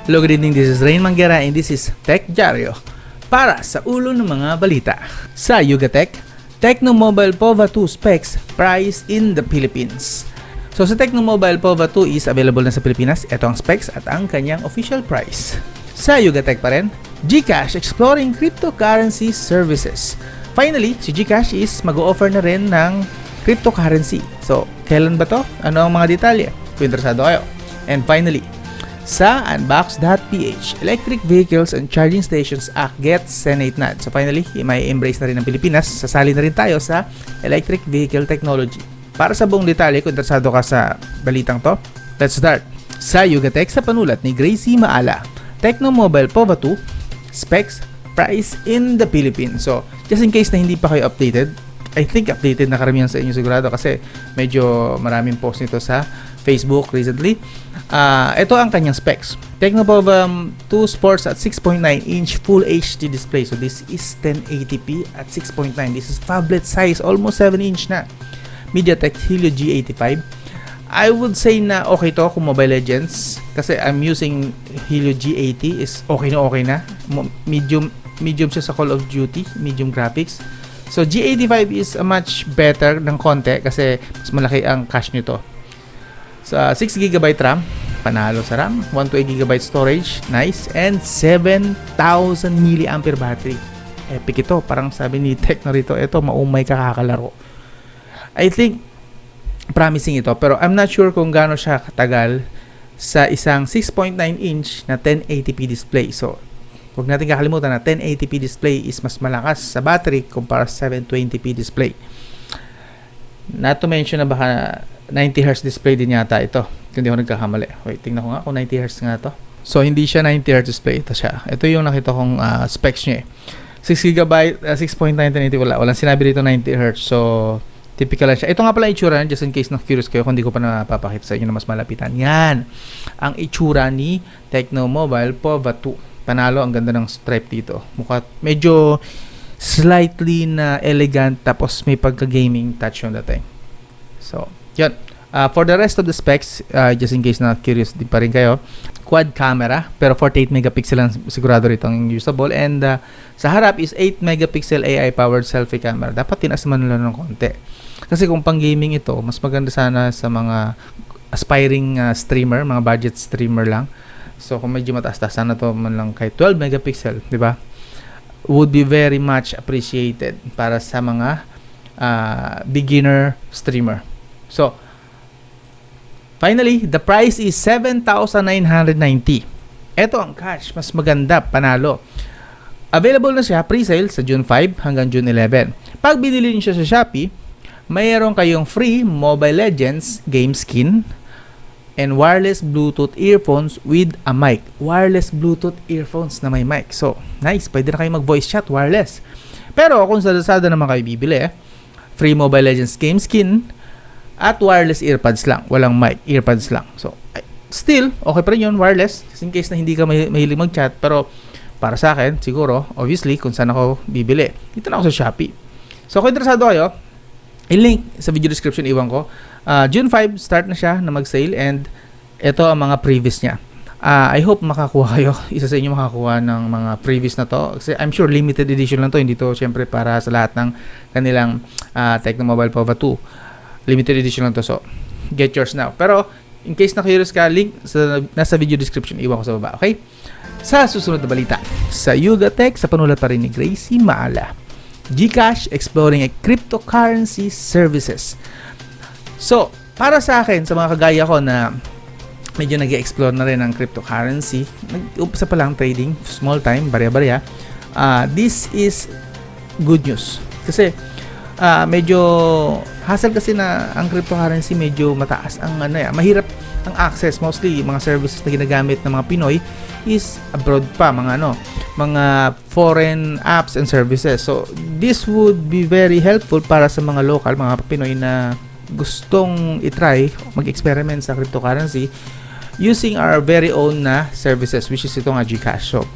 Hello, good evening. This is Rain Manguera and this is Tech Diario para sa ulo ng mga balita. Sa Yugatech, Tecno Mobile POVA 2 specs price in the Philippines. So sa Tecno Mobile POVA 2 is available na sa Pilipinas. Ito ang specs at ang kanyang official price. Sa Yugatech pa rin, GCash exploring cryptocurrency services. Finally, si GCash is mag-o-offer na rin ng cryptocurrency. So, kailan ba to? Ano ang mga detalye? Kung interesado kayo. And finally, sa Unbox.ph, Electric Vehicles and Charging Stations Act gets Senate nod. So finally, may embrace na rin ng Pilipinas. Sasali na rin tayo sa electric vehicle technology. Para sa buong detalye, kung interesado ka sa balitang to, let's start. Sa Yugatech, sa panulat ni Gracie Maala, Tecno Mobile POVA 2 specs price in the Philippines. So, just in case na hindi pa kayo updated, I think updated na karamihan sa inyo sigurado kasi medyo maraming post nito sa Facebook recently. Ito ang kanyang specs. Tecno POVA 2 sports at 6.9-inch Full HD display. So this is 1080p at 6.9. This is phablet size, almost 7-inch na. MediaTek Helio G85. I would say na okay to kung Mobile Legends kasi I'm using Helio G80 is okay na. Medium siya sa Call of Duty, medium graphics. So G85 is a much better ng konti kasi mas malaki ang cache nito. Sa 6GB RAM, panalo sa RAM, 128GB storage, nice, and 7,000 mAh battery. Epic ito, parang sabi ni Tecno rito, ito maumay kakakalaro. I think promising ito, pero I'm not sure kung gaano siya katagal sa isang 6.9-inch na 1080p display. So, huwag natin kakalimutan na 1080p display is mas malakas sa battery kumpara sa 720p display. Not to mention na baka 90Hz display din yata ito. Kung hindi ako nagkakamali. Wait, tingnan ko nga kung 90Hz nga to. So, hindi siya 90Hz display. Ito siya. Ito yung nakita kong specs niya 6GB, 6.9 1080. Walang sinabi dito 90Hz. So, typical lang siya. Ito nga pala itsura niya, just in case na curious kayo kung hindi ko pa napapakita sa inyo na mas malapitan. Yan. Ang itsura ni Tecno Mobile POVA 2. Panalo, ang ganda ng stripe dito. Mukha medyo slightly na elegant tapos may pagka-gaming touch yung dating. So, yun. For the rest of the specs, just in case na curious din pa rin kayo, quad camera, pero 48 megapixel lang sigurado rito ang usable. And sa harap is 8 megapixel AI-powered selfie camera. Dapat tinaas man nila ng konti. Kasi kung pang gaming ito, mas maganda sana sa mga aspiring streamer, mga budget streamer lang. So kung medyo mataas-taas, sana to man lang kay 12 megapixel, di ba? Would be very much appreciated para sa mga beginner streamer. So, finally, the price is 7,990. Ito ang cash, mas maganda, panalo. Available na siya pre-sale sa June 5 hanggang June 11. Pag binili niyo siya sa Shopee, mayroon kayong free Mobile Legends game skin and wireless Bluetooth earphones with a mic. Wireless Bluetooth earphones na may mic. So, nice. Pwede na kayo mag-voice chat wireless. Pero kung sa Lazada naman kayo bibili, free Mobile Legends game skin at wireless earpads lang. Walang mic, earpads lang. So, still, okay pa rin yun, wireless. Just in case na hindi ka mahilig mag-chat. Pero, para sa akin, siguro, obviously, kung saan ako bibili. Dito na ako sa Shopee. So, kung interesado kayo, i-link sa video description, iwan ko. June 5, start na siya na mag-sale. And, ito ang mga previous niya. I hope makakuha kayo. Isa sa inyo makakuha ng mga previous na to. Kasi I'm sure limited edition lang to. Hindi to, syempre, para sa lahat ng kanilang Tecno Mobile POVA 2. Limited edition lang to, so get yours now. Pero in case na curious ka, link nasa video description, iwan ko sa baba, okay? Sa susunod na balita, sa Yugatech, sa panulat pa rin ni Gracie Maala, GCash exploring a cryptocurrency services. So, para sa akin, sa mga kagaya ko na medyo nag-explore na rin ng cryptocurrency, nag-umpisa pa lang trading, small time, barya-barya, this is good news. Kasi, medyo hassle kasi na ang cryptocurrency, medyo mataas ang mahirap ang access. Mostly mga services na ginagamit ng mga Pinoy is abroad pa, mga foreign apps and services. So this would be very helpful para sa mga local, mga Pinoy na gustong i-try mag-experiment sa cryptocurrency using our very own na services, which is ito nga GCash. So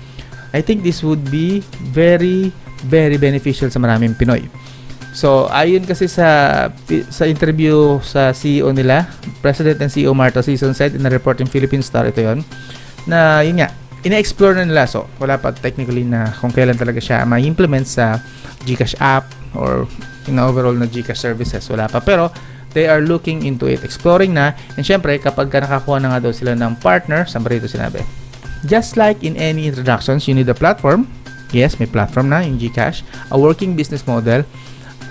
I think this would be very, very beneficial sa maraming Pinoy. So, ayon kasi sa interview sa CEO nila, President and CEO Marta Sison said in a report in Philippine Star, ito yon. na yun nga, ina-explore na nila. So, wala pa technically na kung kailan talaga siya ma-implement sa GCash app or in overall na GCash services. Wala pa. Pero, they are looking into it, exploring na. And syempre, kapag nakakuha na nga daw sila ng partner, saan ba rito sinabi? Just like in any introductions, you need a platform. Yes, may platform na, yung GCash. A working business model.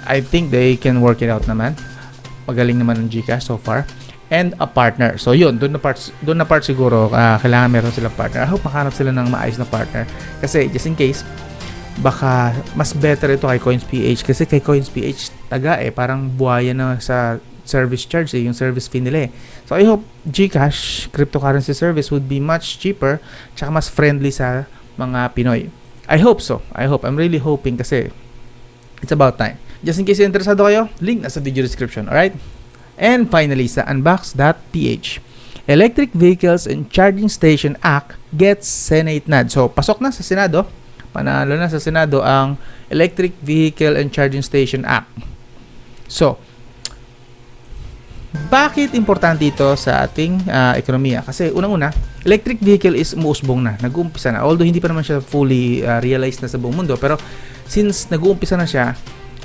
I think they can work it out naman. Magaling naman ng GCash so far. And a partner. So yun, doon na part siguro kailangan meron silang partner. I hope makahanap sila ng maayos na partner. Kasi just in case, baka mas better ito kay Coins.ph. Kasi kay Coins.ph, parang buhaya na sa service charge yung service fee nila So I hope GCash cryptocurrency service would be much cheaper tsaka mas friendly sa mga Pinoy. I hope so. I'm really hoping kasi it's about time. Just in case interesado kayo, link nasa video description. Alright? And finally, sa unbox.ph, Electric Vehicles and Charging Station Act gets Senate nod. So, pasok na sa Senado. Panalo na sa Senado ang Electric Vehicle and Charging Station Act. So, bakit importante ito sa ating ekonomiya? Kasi unang-una, electric vehicle is umuusbong na. Nag-uumpisa na. Although hindi pa naman siya fully realized na sa buong mundo. Pero since nag-uumpisa na siya,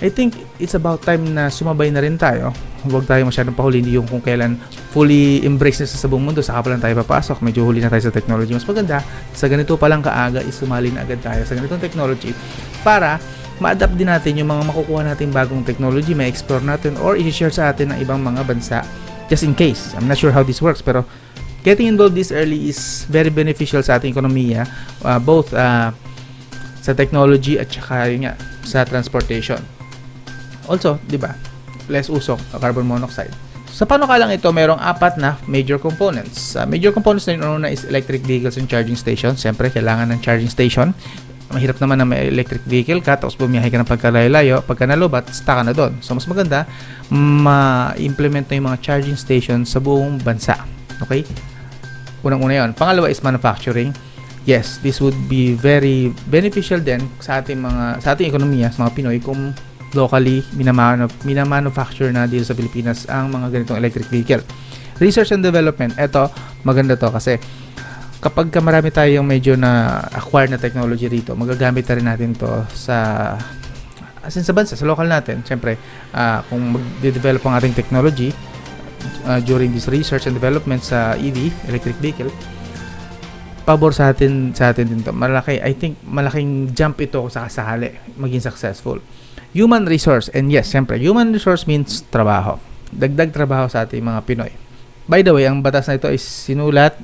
I think it's about time na sumabay na rin tayo. Huwag tayo masyadong pahuli. Hindi yung kung kailan fully embrace na sa buong mundo, saka pa lang tayo papasok. Medyo huli na tayo sa technology. Mas maganda, sa ganito pa lang kaaga, isumali na agad tayo sa ganitong technology para ma-adapt din natin yung mga makukuha nating bagong technology, ma-explore natin, or i-share sa atin ng ibang mga bansa just in case. I'm not sure how this works, pero getting involved this early is very beneficial sa ating ekonomiya, both sa technology at saka yun nga, sa transportation. Also, di ba, less usok carbon monoxide. Sa panukalang ito, mayroong 4 na major components. Major components na yun, una is electric vehicles and charging stations. Siyempre, kailangan ng charging station. Mahirap naman na may electric vehicle ka, tapos bumiyahe ka ng pagkalayo-layo, pagka nalubat, stuck ka na doon. So, mas maganda, ma-implement na yung mga charging stations sa buong bansa. Okay? Unang-una yun. Pangalawa is manufacturing. Yes, this would be very beneficial din sa ating ekonomiya, sa mga Pinoy, kung locally minamanufacture na dito sa Pilipinas ang mga ganitong electric vehicle. Research and development, eto maganda to kasi kapag marami tayong medyo na acquire na technology rito, magagamit na rin natin to sa bansa, sa local natin. Siyempre, kung mag-develop ang ating technology during this research and development sa EV, electric vehicle, pabor sa atin din to. I think malaking jump ito sa kasahali maging successful. Human resource, and yes, siyempre, human resource means trabaho. Dagdag trabaho sa ating mga Pinoy. By the way, ang batas na ito is sinulat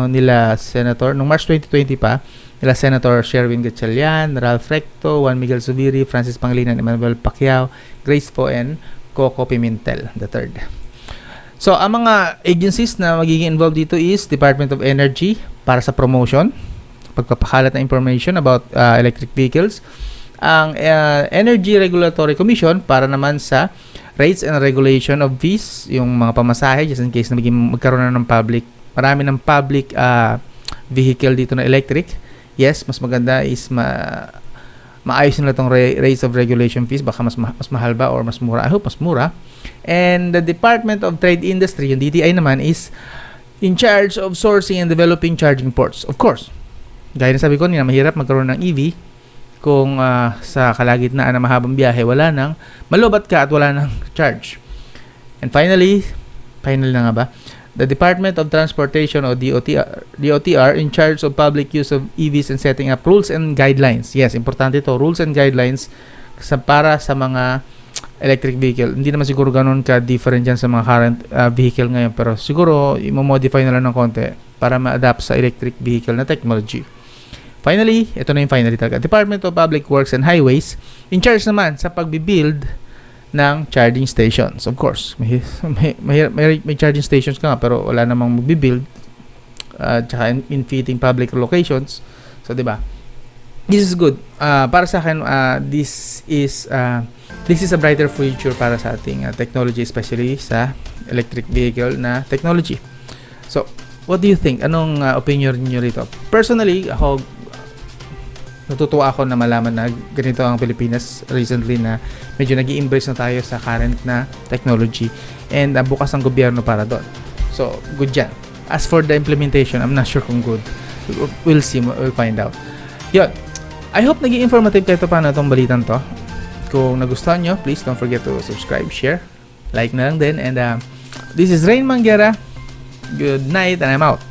nila Senator, noong March 2020 pa, nila Senator Sherwin Gatchalian, Ralph Recto, Juan Miguel Zubiri, Francis Pangilinan, Emmanuel Pacquiao, Grace Poe, and Coco Pimentel III. So, ang mga agencies na magiging involved dito is Department of Energy para sa promotion, pagpapakalat ng information about electric vehicles, ang Energy Regulatory Commission para naman sa rates and regulation of fees, yung mga pamasahe, just in case na magkaroon na ng marami ng public vehicle dito na electric. Yes, mas maganda is maayos nila itong rates of regulation fees, baka mas mahal ba or mas mura. I hope mas mura. And the Department of Trade Industry, yung DTI naman, is in charge of sourcing and developing charging ports. Of course, gaya na sabi ko nila, mahirap magkaroon ng EV kung sa kalagitnaan na mahabang biyahe wala nang malubat ka at wala nang charge. And finally na nga ba, the Department of Transportation o DOTR in charge of public use of EVs and setting up rules and guidelines. Yes, importante ito, rules and guidelines para sa mga electric vehicle. Hindi naman siguro ganun ka-different dyan sa mga current vehicle ngayon, pero siguro i-modify na lang ng konti para ma-adapt sa electric vehicle na technology. Finally, ito na yung finally talaga. Department of Public Works and Highways, in charge naman sa pagbibuild ng charging stations. Of course, may charging stations ka nga, pero wala namang magbibuild. Tsaka in fitting public locations. So, di ba? This is good. Para sa akin, this is a brighter future para sa ating technology, especially sa electric vehicle na technology. So, what do you think? Anong opinion niyo rito? Personally, ako, natutuwa ako na malaman na ganito ang Pilipinas recently, na medyo nag-i-embrace na tayo sa current na technology and bukas ang gobyerno para doon. So, good yan. As for the implementation, I'm not sure kung good. We'll see, we'll find out. Yun. I hope naging informative kayo paano itong balitan to. Kung nagustuhan nyo, please don't forget to subscribe, share, like na lang din. And this is Rain Manguera. Good night and I'm out.